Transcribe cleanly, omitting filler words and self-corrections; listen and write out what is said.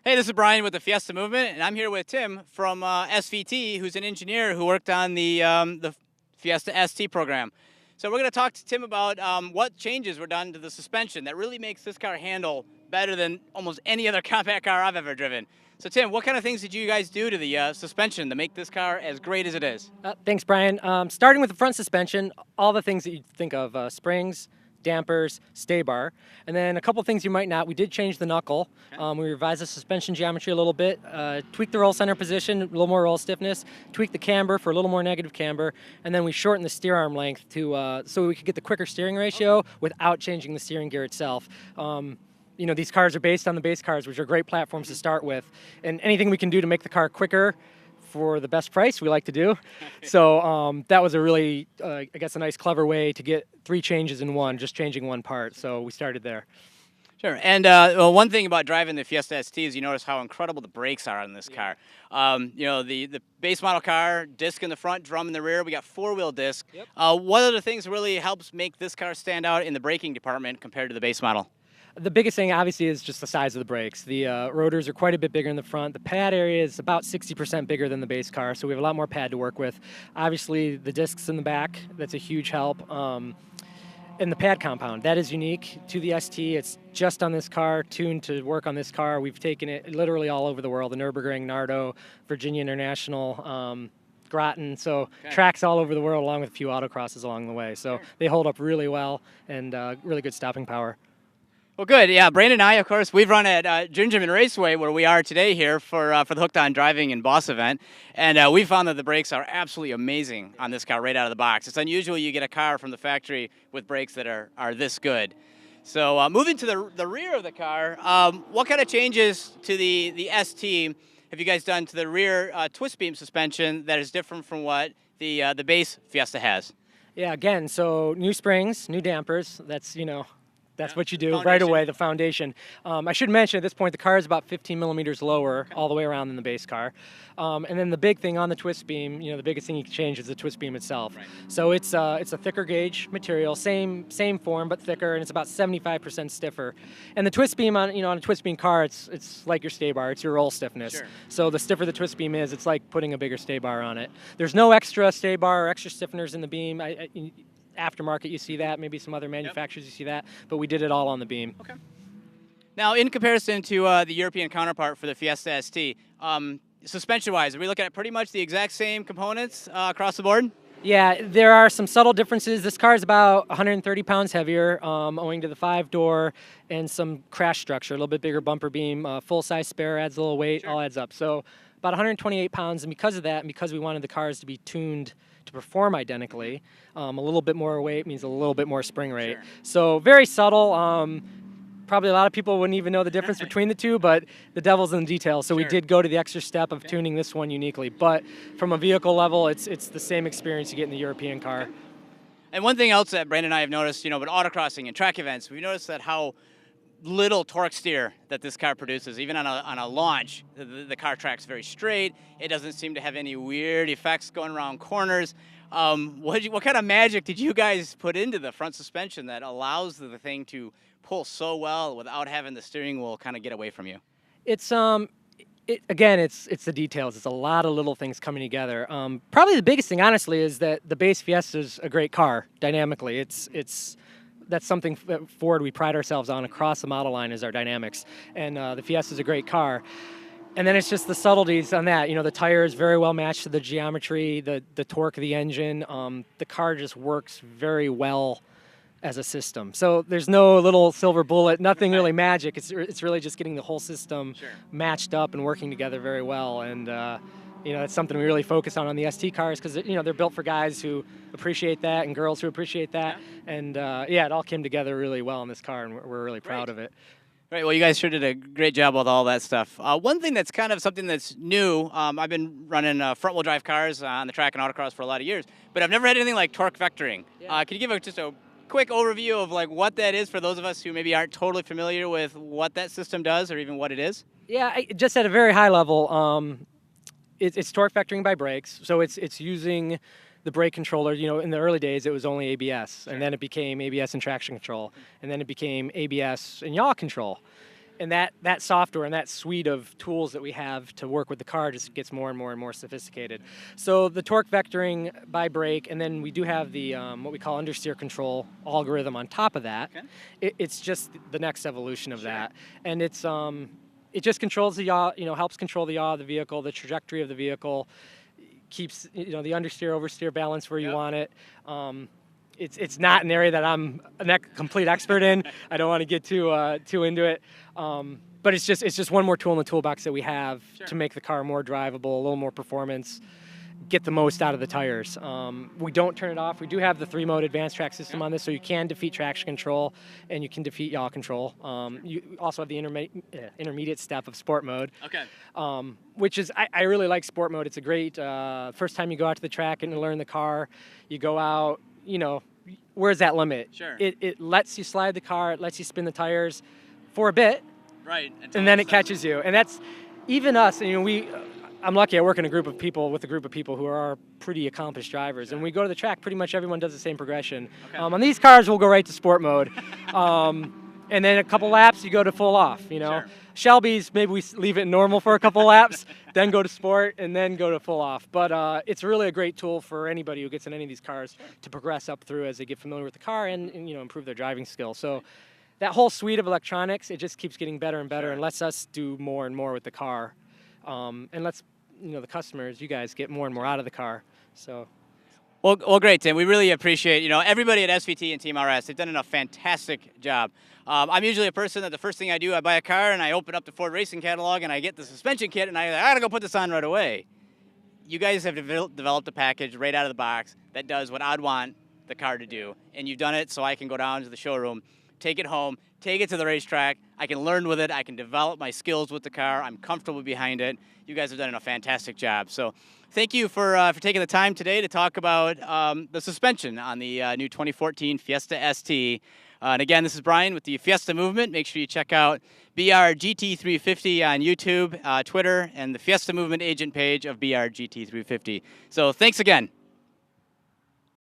Hey, this is Bryan with the Fiesta Movement, and I'm here with Tim from SVT, who's an engineer who worked on the Fiesta ST program. So we're going to talk to Tim about what changes were done to the suspension that really makes this car handle better than almost any other compact car I've ever driven. So Tim, what kind of things did you guys do to the suspension to make this car as great as it is? Thanks, Brian. Starting with the front suspension, all the things that you'd think of, springs, dampers, stay bar, and then a couple things you might not. We did change the knuckle. Okay. We revised the suspension geometry a little bit, tweaked the roll center position, a little more roll stiffness, tweaked the camber for a little more negative camber, and then we shortened the steer arm length to so we could get the quicker steering ratio without changing the steering gear itself. You know, these cars are based on the base cars, which are great platforms to start with, and anything we can do to make the car quicker for the best price we like to do. So that was a really, I guess, a nice, clever way to get 3 changes in one, just changing one part. So we started there. Sure. And well, one thing about driving the Fiesta ST is you notice how incredible the brakes are on this car. You know, the base model car, disc in the front, drum in the rear. We got 4-wheel disc. Yep. What other things really helps make this car stand out in the braking department compared to the base model? The biggest thing, obviously, is just the size of the brakes. The rotors are quite a bit bigger in the front. The pad area is about 60% bigger than the base car, so we have a lot more pad to work with. Obviously, the discs in the back, that's a huge help. And the pad compound, that is unique to the ST. It's just on this car, tuned to work on this car. We've taken it literally all over the world, the Nürburgring, Nardo, Virginia International, Groton, so tracks all over the world, along with a few autocrosses along the way. So they hold up really well and really good stopping power. Well, good. Yeah, Brandon and I, of course, we've run at Gingerman Raceway, where we are today here for the Hooked on Driving and Boss event, and we found that the brakes are absolutely amazing on this car right out of the box. It's unusual you get a car from the factory with brakes that are this good. So moving to the rear of the car, what kind of changes to the ST have you guys done to the rear twist beam suspension that is different from what the base Fiesta has? Yeah, again, so new springs, new dampers. That's what you do Foundation. right away, the foundation. I should mention at this point, the car is about 15 millimeters lower all the way around than the base car. And then the big thing on the twist beam, you know, the biggest thing you can change is the twist beam itself. Right. So it's a thicker gauge material, same form but thicker, and it's about 75% stiffer. And the twist beam on a twist beam car, it's like your stay bar, it's your roll stiffness. Sure. So the stiffer the twist beam is, it's like putting a bigger stay bar on it. There's no extra stay bar or extra stiffeners in the beam. Aftermarket, you see that. Maybe some other manufacturers, you see that. But we did it all on the beam. Okay. Now, in comparison to the European counterpart for the Fiesta ST, suspension-wise, are we looking at pretty much the exact same components across the board? Yeah, there are some subtle differences. This car is about 130 pounds heavier, owing to the 5-door and some crash structure, a little bit bigger bumper beam, full-size spare adds a little weight, all adds up. So about 128 pounds, and because of that, and because we wanted the cars to be tuned to perform identically, a little bit more weight means a little bit more spring rate. Sure. So very subtle. Probably a lot of people wouldn't even know the difference between the two, but the devil's in the details. So we did go to the extra step of tuning this one uniquely. But from a vehicle level, it's the same experience you get in the European car. And one thing else that Brandon and I have noticed, you know, with autocrossing and track events, we've noticed that how little torque steer that this car produces. Even on a launch, the car tracks very straight. It doesn't seem to have any weird effects going around corners. What kind of magic did you guys put into the front suspension that allows the thing to pull so well without having the steering wheel kind of get away from you? It's again, it's the details. It's a lot of little things coming together. Probably the biggest thing, honestly, is that the base Fiesta is a great car dynamically. That's something that Ford we pride ourselves on across the model line is our dynamics, and the Fiesta is a great car. And then it's just the subtleties on that. You know, the tire is very well matched to the geometry, the torque of the engine. The car just works very well as a system. So there's no little silver bullet, nothing really magic. It's really just getting the whole system matched up and working together very well. And you know, that's something we really focus on the ST cars because, you know, they're built for guys who appreciate that and girls who appreciate that. Yeah. And yeah, it all came together really well in this car, and we're really proud of it. Right. Well, you guys sure did a great job with all that stuff. One thing that's kind of something that's new, I've been running front-wheel drive cars on the track and autocross for a lot of years, but I've never had anything like torque vectoring. Yeah. Can you give just a quick overview of like what that is for those of us who maybe aren't totally familiar with what that system does or even what it is? Yeah, just at a very high level, it's torque vectoring by brakes. So it's using the brake controller. You know, in the early days, it was only ABS, and then it became ABS and traction control, and then it became ABS and yaw control. and that software and that suite of tools that we have to work with the car just gets more and more and more sophisticated. So the torque vectoring by brake, and then we do have the what we call understeer control algorithm on top of that. Okay. It's just the next evolution of that, and it just controls the yaw, helps control the yaw of the vehicle, the trajectory of the vehicle, keeps the understeer oversteer balance where you want it. It's not an area that I'm a complete expert in. I don't want to get too into it, but it's just one more tool in the toolbox that we have to make the car more drivable, a little more performance, get the most out of the tires. We don't turn it off. We do have the 3-mode advanced track system on this, so you can defeat traction control and you can defeat yaw control. You also have the intermediate step of sport mode. Okay. Which is, I really like sport mode. It's a great first time you go out to the track and learn the car. You go out. Where's that limit? Sure. It lets you slide the car, it lets you spin the tires for a bit, Right. and then it catches you. And that's even us. I'm lucky I work in a group of people who are pretty accomplished drivers, and we go to the track. Pretty much everyone does the same progression. Okay. On these cars, we'll go right to sport mode, and then a couple laps you go to full off. Sure. Shelby's, maybe we leave it normal for a couple laps, then go to sport, and then go to full off. But it's really a great tool for anybody who gets in any of these cars to progress up through as they get familiar with the car and improve their driving skills. So that whole suite of electronics, it just keeps getting better and better and lets us do more and more with the car, and lets the customers, you guys, get more and more out of the car. So. Well, great, Tim. We really appreciate, everybody at SVT and Team RS. They've done a fantastic job. I'm usually a person that the first thing I do, I buy a car and I open up the Ford racing catalog and I get the suspension kit and I gotta go put this on right away. You guys have developed a package right out of the box that does what I'd want the car to do. And you've done it so I can go down to the showroom, take it home, take it to the racetrack. I can learn with it. I can develop my skills with the car. I'm comfortable behind it. You guys have done a fantastic job. So thank you for taking the time today to talk about the suspension on the new 2014 Fiesta ST. And again, this is Bryan with the Fiesta Movement. Make sure you check out BRGT350 on YouTube, Twitter, and the Fiesta Movement Agent page of BRGT350. So thanks again.